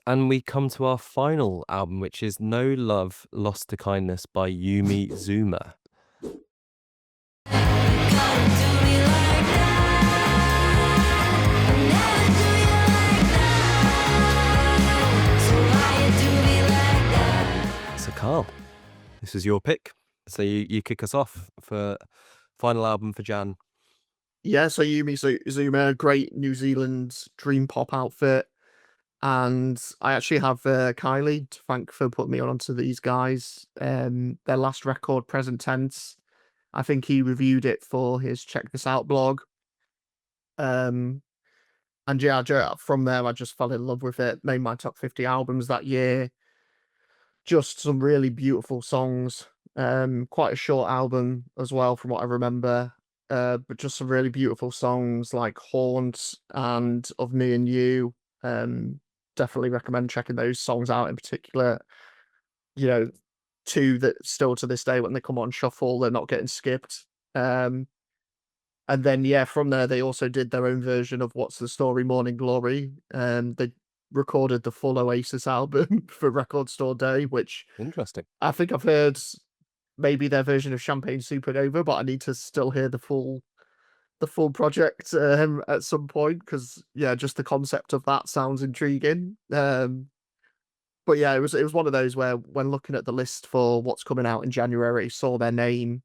And we come to our final album, which is No Love Lost to Kindness by Yumi Zouma. So Karl, this is your pick. So you kick us off for final album for Jan. Yeah, so Zouma, great New Zealand dream pop outfit. And I actually have Kylie to thank for putting me onto these guys. Their last record, Present Tense, I think he reviewed it for his Check This Out blog. And yeah, from there, I just fell in love with it. Made my top 50 albums that year. Just some really beautiful songs. Quite a short album as well, from what I remember. But just some really beautiful songs like Haunt and Of Me and You. Definitely recommend checking those songs out in particular. You know, two that still to this day when they come on shuffle, they're not getting skipped. And then yeah, from there they also did their own version of What's the Story, Morning Glory. They recorded the full Oasis album for Record Store Day, which Interesting. I think I've heard maybe their version of Champagne Supernova, but I need to still hear the full project at some point because yeah, just the concept of that sounds intriguing. But yeah, it was one of those where when looking at the list for what's coming out in January, saw their name,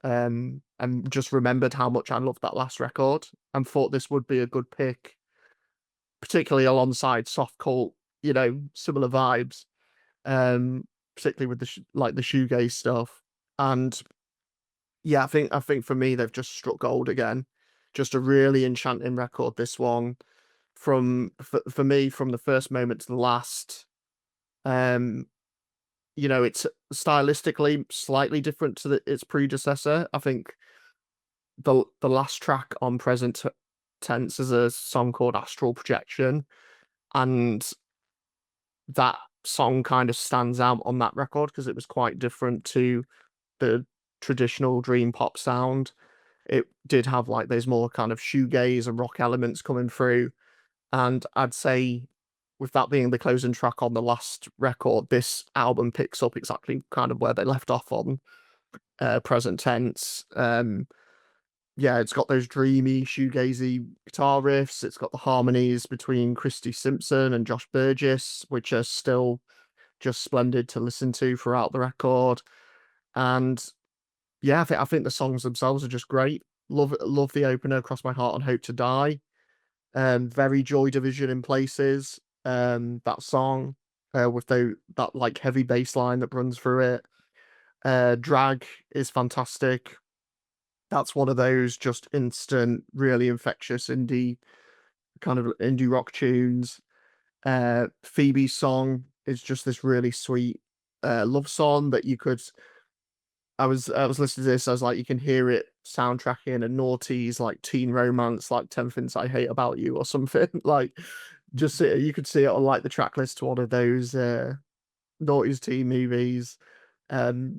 and just remembered how much I loved that last record and thought this would be a good pick, particularly alongside Soft Cult, similar vibes, particularly with the shoegaze stuff. And yeah, I think for me they've just struck gold again. Just a really enchanting record, this one. For me, from the first moment to the last, um, it's stylistically slightly different to its predecessor. I think the last track on Present Tense is a song called Astral Projection, and that song kind of stands out on that record because it was quite different to the traditional dream pop sound. It did have like those more kind of shoegaze and rock elements coming through, and I'd say with that being the closing track on the last record, this album picks up exactly kind of where they left off on Present Tense. Yeah, it's got those dreamy, shoegazy guitar riffs. It's got the harmonies between Christy Simpson and Josh Burgess, which are still just splendid to listen to throughout the record. And yeah, I think the songs themselves are just great. Love the opener, Cross My Heart and Hope to Die. Very Joy Division in places. That song with that like heavy bass line that runs through it. Drag is fantastic. That's one of those just instant, really infectious indie rock tunes. Phoebe's song is just this really sweet love song that you could. I was listening to this. I was like, you can hear it soundtracking a naughty's like teen romance, like 10 Things I Hate About You or something. Like, you could see it on like the track list to one of those naughty's teen movies.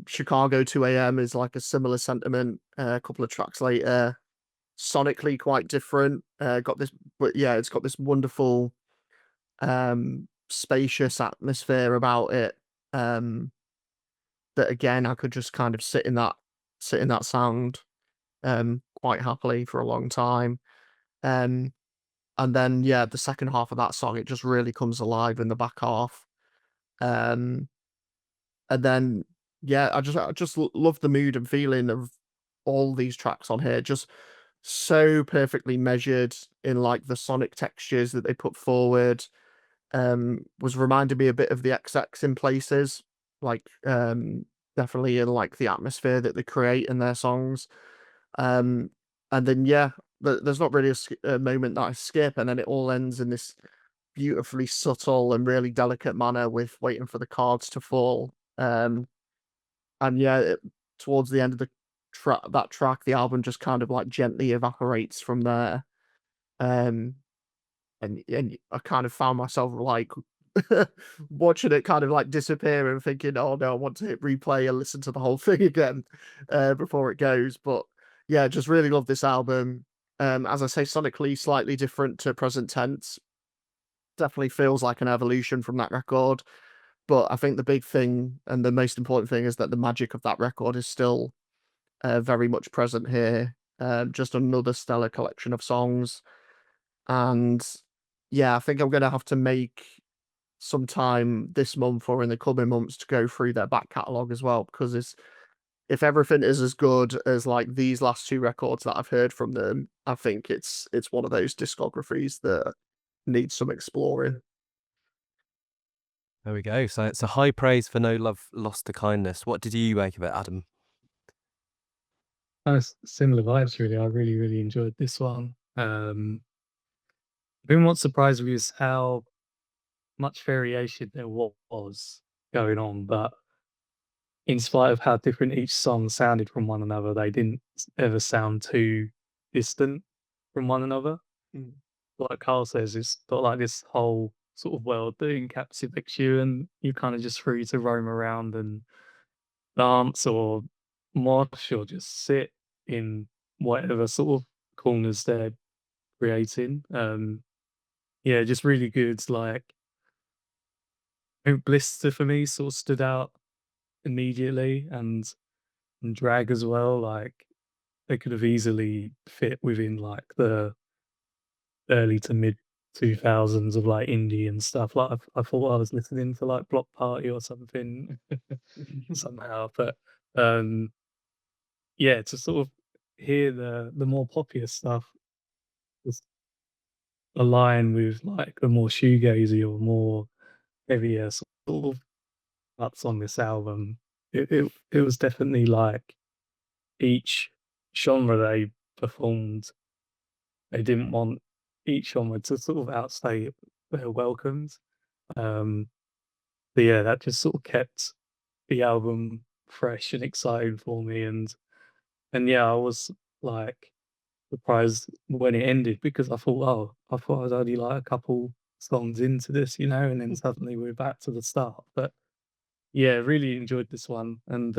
Chicago 2 a.m. is like a similar sentiment. A couple of tracks later, sonically quite different. Got this, but yeah, it's got this wonderful, spacious atmosphere about it. That again, I could just kind of sit in that sound, quite happily for a long time. Um, and then yeah, the second half of that song, it just really comes alive in the back half. Um, and then yeah, I just love the mood and feeling of all these tracks on here. Just so perfectly measured in like the sonic textures that they put forward. Was reminding me a bit of the XX in places, like definitely in like the atmosphere that they create in their songs. Um, and then yeah, there's not really a moment that I skip, and then it all ends in this beautifully subtle and really delicate manner with Waiting for the Cards to Fall. And yeah, towards the end of that track, the album just kind of like gently evaporates from there. Um, and I kind of found myself like watching it kind of like disappear and thinking, oh no, I want to hit replay and listen to the whole thing again before it goes. But yeah, just really love this album. As I say, sonically slightly different to Present Tense. definitely feels like an evolution from that record. But I think the big thing and the most important thing is that the magic of that record is still very much present here. Just another stellar collection of songs. And yeah, I think I'm going to have to make some time this month or in the coming months to go through their back catalogue as well, because if everything is as good as like these last two records that I've heard from them, I think it's one of those discographies that needs some exploring. There we go. So it's a high praise for No Love Lost to Kindness. What did you make of it, Adam? Similar vibes, really. I really, really enjoyed this one. I think what surprised me is how much variation there was going on, but in spite of how different each song sounded from one another, they didn't ever sound too distant from one another. Mm. Like Carl says, it's got like this whole sort of world that encapsulates you, and you're kind of just free to roam around and dance or march or just sit in whatever sort of corners they're creating. Yeah, just really good. Like, I think Blister for me sort of stood out immediately, and Drag as well. Like, they could have easily fit within like the early to mid 2000s of like indie and stuff. Like, I thought I was listening to like Block Party or something somehow, but um, yeah, to sort of hear the more popular stuff just align with like the more shoegazy or more heavier sort of cuts on this album. It was definitely like each genre they performed, they didn't want each genre to sort of outstay their welcomes. Um, but yeah, that just sort of kept the album fresh and exciting for me, and yeah, I was like surprised when it ended because I thought I was only like a couple songs into this, and then suddenly we're back to the start. But yeah, really enjoyed this one, and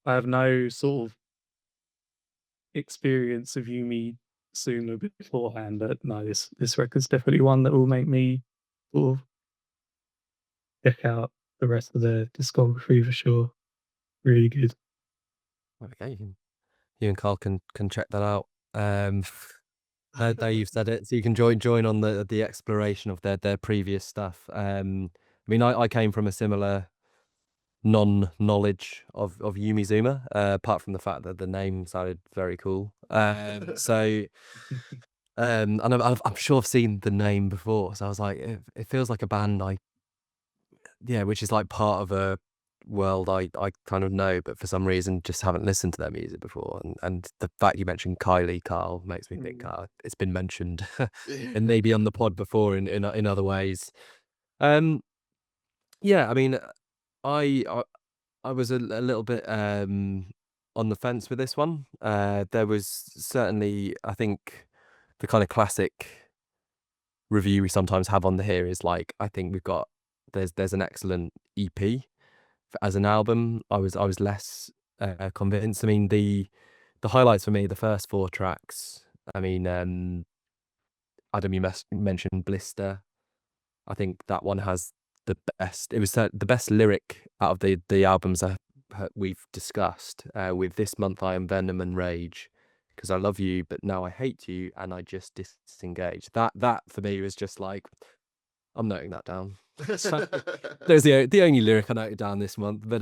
I have no sort of experience of Yumi Zouma beforehand, but no, this record's definitely one that will make me sort of check out the rest of their discography for sure. Really good. Okay, you and Karl can check that out. There you've said it. So you can join on the exploration of their previous stuff. I mean, I came from a similar non-knowledge of Yumi Zouma, apart from the fact that the name sounded very cool. And I'm sure I've seen the name before, so I was like, it feels like a band which is like part of a world I kind of know, but for some reason just haven't listened to their music before. And the fact you mentioned Kylie, Karl, makes me think it's been mentioned and maybe on the pod before in other ways. Yeah, I mean, I I, I was a little bit on the fence with this one. There was certainly, I think, the kind of classic review we sometimes have on the here is like, I think there's an excellent EP as an album. I was less convinced. I mean, the highlights for me, the first four tracks. I mean, Adam, you mentioned Blister. I think that one has the best. It was the best lyric out of the albums we've discussed. With This Month I Am Venom and Rage, because I love you, but now I hate you, and I just disengage. That for me was just like, I'm noting that down. So, there's the only lyric I noted down this month, but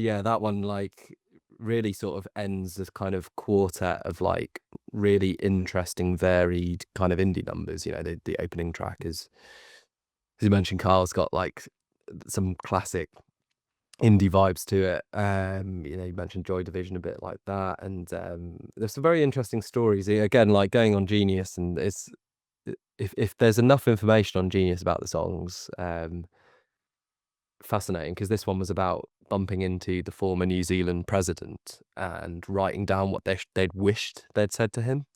yeah, that one like really sort of ends this kind of quartet of like really interesting, varied kind of indie numbers. The opening track is, as you mentioned, Karl's got like some classic indie vibes to it. You mentioned Joy Division a bit like that, and there's some very interesting stories. Again, like going on Genius, and it's if there's enough information on Genius about the songs, fascinating, because this one was about bumping into the former New Zealand president and writing down what they'd wished they'd said to him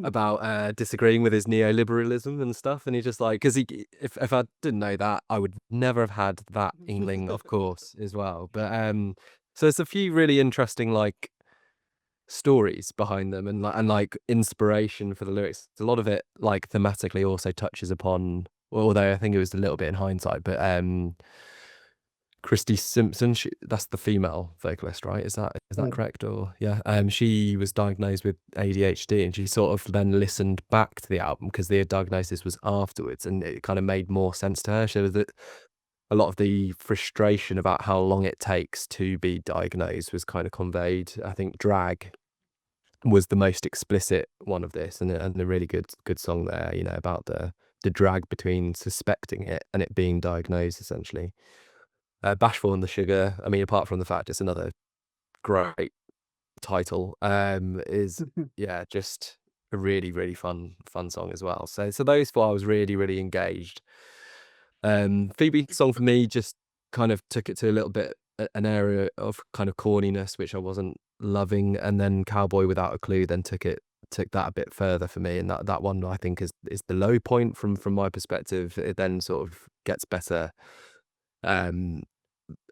about disagreeing with his neoliberalism and stuff. And he just like, because if I didn't know that, I would never have had that inkling, of course, as well. But so there's a few really interesting like stories behind them and like inspiration for the lyrics. A lot of it like thematically also touches upon, although I think it was a little bit in hindsight, but Christy Simpson, that's the female vocalist, right? Is that Mm. correct? Or yeah, she was diagnosed with ADHD, and she sort of then listened back to the album because the diagnosis was afterwards, and it kind of made more sense to her. She was that a lot of the frustration about how long it takes to be diagnosed was kind of conveyed. I think Drag was the most explicit one of this, and a really good song there, you know, about the drag between suspecting it and it being diagnosed, essentially. Bashful and the Sugar, I mean, apart from the fact it's another great title, is yeah, just a really, really fun song as well. So those four I was really, really engaged. Phoebe song for me just kind of took it to a little bit an area of kind of corniness, which I wasn't loving, and then Cowboy Without a Clue then took that a bit further for me, and that one I think is the low point from my perspective. It then sort of gets better, and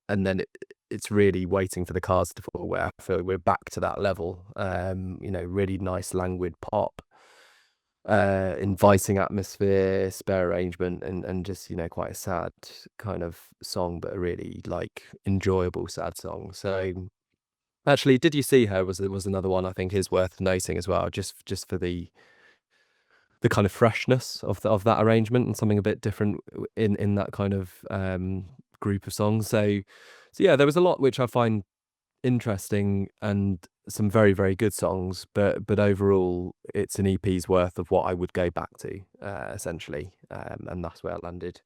then it's really waiting for the cards to fall, where I feel we're back to that level. You know, really nice languid pop, inviting atmosphere, spare arrangement, and just, you know, quite a sad kind of song, but a really like enjoyable sad song. So actually, Did You See Her was another one I think is worth noting as well, just for the kind of freshness of that arrangement and something a bit different in that kind of group of songs. So yeah, there was a lot which I find interesting and some very, very good songs, but overall it's an EP's worth of what I would go back to, essentially, and that's where it landed.